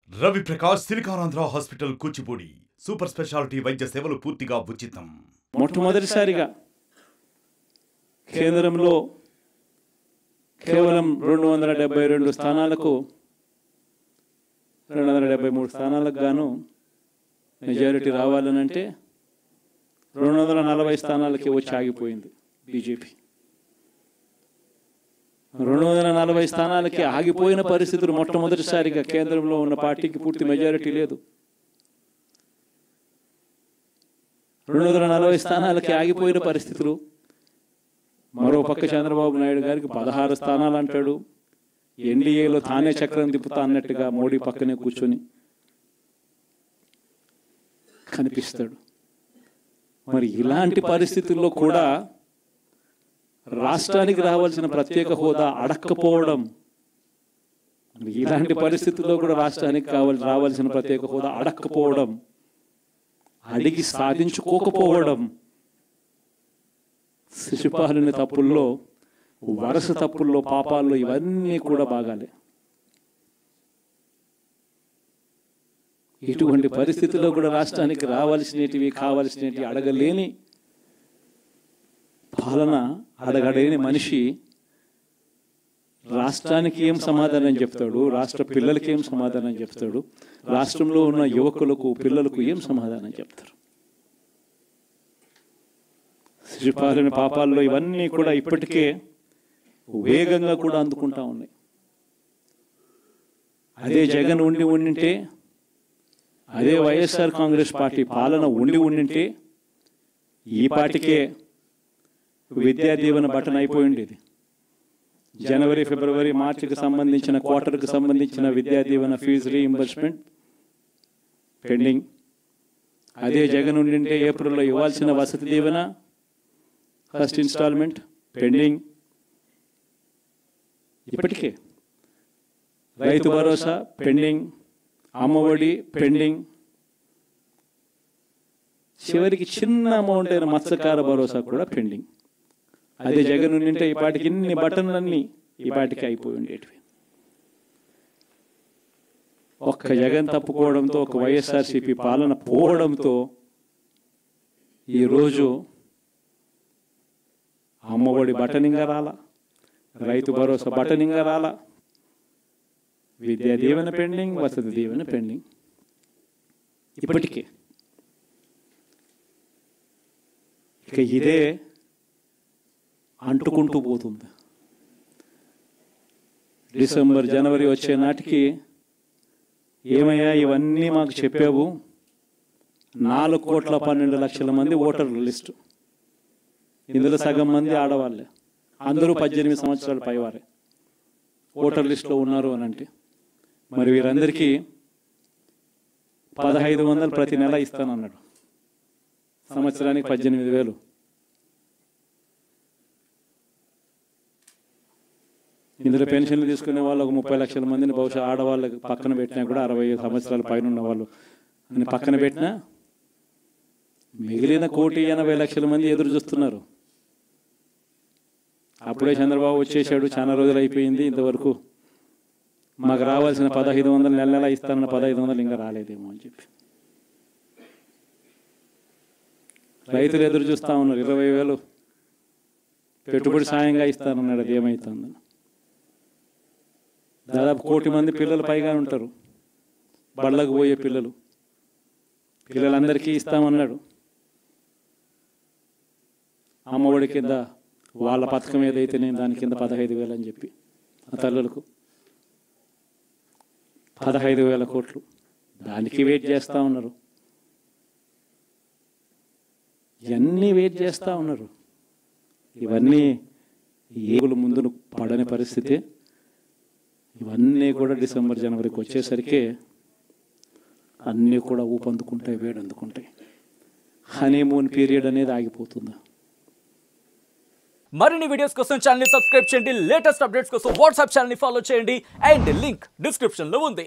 Ravi Prakash Siliconandhra hospital Kuchipudi super speciality వైద్య సేవలు పూర్తిగా ఉచితం. మొట్టమొదటిసారిగా కేంద్రంలో కేవలం 272 స్థానాలకు 273 స్థానాలకు గాను మెజారిటీ రావాలనంటే 240 స్థానాలకి వచ్చి ఆగిపోయింది బీజేపీ. 240 స్థానాలకి ఆగిపోయిన పరిస్థితులు మొట్టమొదటిసారిగా కేంద్రంలో ఉన్న పార్టీకి పూర్తి మెజారిటీ లేదు. 240 స్థానాలకి ఆగిపోయిన పరిస్థితులు. మరో పక్క చంద్రబాబు నాయుడు గారికి 16 స్థానాలు అంటాడు. ఎన్డీఏలో తానే చక్రం తిప్పుతా అన్నట్టుగా మోడీ పక్కనే కూర్చొని కనిపిస్తాడు. మరి ఇలాంటి పరిస్థితుల్లో కూడా రాష్ట్రానికి రావాల్సిన ప్రత్యేక హోదా అడక్కపోవడం, ఇలాంటి పరిస్థితుల్లో కూడా రాష్ట్రానికి రావాల్సిన ప్రత్యేక హోదా అడక్కపోవడం, అడిగి సాధించుకోకపోవడం, శిశుపాలుని తప్పుల్లో, వరుస తప్పుల్లో, పాపాల్లో ఇవన్నీ కూడా బాగాలే. ఇటువంటి పరిస్థితుల్లో కూడా రాష్ట్రానికి రావాల్సినవి కావాల్సినవి అడగలేని పాలన, అడగలేని మనిషి రాష్ట్రానికి ఏం సమాధానం చెప్తాడు? రాష్ట్ర పిల్లలకి ఏం సమాధానం చెప్తాడు? రాష్ట్రంలో ఉన్న యువకులకు, పిల్లలకు ఏం సమాధానం చెప్తారు? శిశుపాలుని పాపాల్లో ఇవన్నీ కూడా ఇప్పటికే వేగంగా కూడా అందుకుంటా ఉన్నాయి. అదే జగన్ ఉండింటే, అదే వైఎస్ఆర్ కాంగ్రెస్ పార్టీ పాలన ఉండింటే ఈ పార్టీకే విద్యా దీవెన బటన్ అయిపోయి ఉండేది. జనవరి, ఫిబ్రవరి, మార్చికి సంబంధించిన క్వార్టర్కి సంబంధించిన Vidya Deevena fee reimbursement pending. అదే జగన్ ఉండింటే ఏప్రిల్లో ఇవ్వాల్సిన Vasathi Deevena first instalment pending. ఇప్పటికే రైతు భరోసా పెండింగ్, అమ్మఒడి పెండింగ్, చివరికి చిన్న అమౌంట్ అయిన మత్స్యకార భరోసా కూడా పెండింగ్. అదే జగన్ ఉండింటే ఈ పాటికి ఇన్ని బటన్లన్నీ ఈ పాటికి అయిపోయి ఉండేటివి. ఒక్క జగన్ తప్పుకోవడంతో, ఒక వైఎస్ఆర్సీపీ పాలన పోవడంతో ఈరోజు అమ్మఒడి బటనింగా రాలా, రైతు భరోసా బటనింగా రాలా, విద్యా దీవెన పెండింగ్, వసతి దీవెన పెండింగ్. ఇప్పటికే ఇక ఇదే అంటుకుంటూ పోతుంది. డిసెంబర్, జనవరి వచ్చే నాటికి ఏమయ్యా ఇవన్నీ మాకు చెప్పావు, 4,12,00,000 మంది ఓటర్ల లిస్టు, ఇందులో సగం మంది ఆడవాళ్ళే, అందరూ 18 సంవత్సరాల పైవారే ఓటర్ లిస్టులో ఉన్నారు అని అంటే, మరి వీరందరికీ 1,500 ప్రతి నెల ఇస్తానన్నాడు. సంవత్సరానికి 18,000. ఇందులో పెన్షన్లు తీసుకునే వాళ్ళు ఒక 30 లక్షల మందిని బహుశా ఆడవాళ్ళకి పక్కన పెట్టినా కూడా 60 సంవత్సరాల పైన ఉన్న వాళ్ళు అని పక్కన పెట్టినా మిగిలిన 1,80,00,000 మంది ఎదురు చూస్తున్నారు. అప్పుడే చంద్రబాబు వచ్చేసాడు, చాలా రోజులు అయిపోయింది, ఇంతవరకు మాకు రావాల్సిన 1,500 నెల నెల ఇస్తానన్న 1,500 ఇంకా రాలేదేమో అని చెప్పి రైతులు ఎదురు చూస్తూ ఉన్నారు. 20,000 పెట్టుబడి సాయంగా ఇస్తానన్నాడు, అది ఏమవుతుందని. దాదాపు 1,00,000 మంది పిల్లలు పైగా ఉంటారు, బళ్ళకు పోయే పిల్లలందరికీ ఇస్తామన్నాడు. అమ్మఒడి కింద వాళ్ళ పథకం ఏదైతే నేను దాని కింద 15,000 అని చెప్పి ఆ తల్లులకు 15,000 కోట్లు దానికి వెయిట్ చేస్తూ ఉన్నారు. ఇవన్నీ వెయిట్ చేస్తూ ఉన్నారు. ఇవన్నీ ఏగులు ముందు పడని పరిస్థితి. ఇవన్నీ కూడా డిసెంబర్, జనవరికి వచ్చేసరికి అన్నీ కూడా ఊపందుకుంటాయి, వేడందుకుంటాయి. హనీమూన్ పీరియడ్ అనేది ఆగిపోతుంది. మరిన్ని వీడియోస్ కోసం ఛానల్ ని సబ్స్క్రైబ్ చేయండి. లేటెస్ట్ అప్డేట్స్ కోసం వాట్సాప్ ఛానల్ ని ఫాలో చేయండి. అండ్ లింక్ డిస్క్రిప్షన్ లో ఉంది.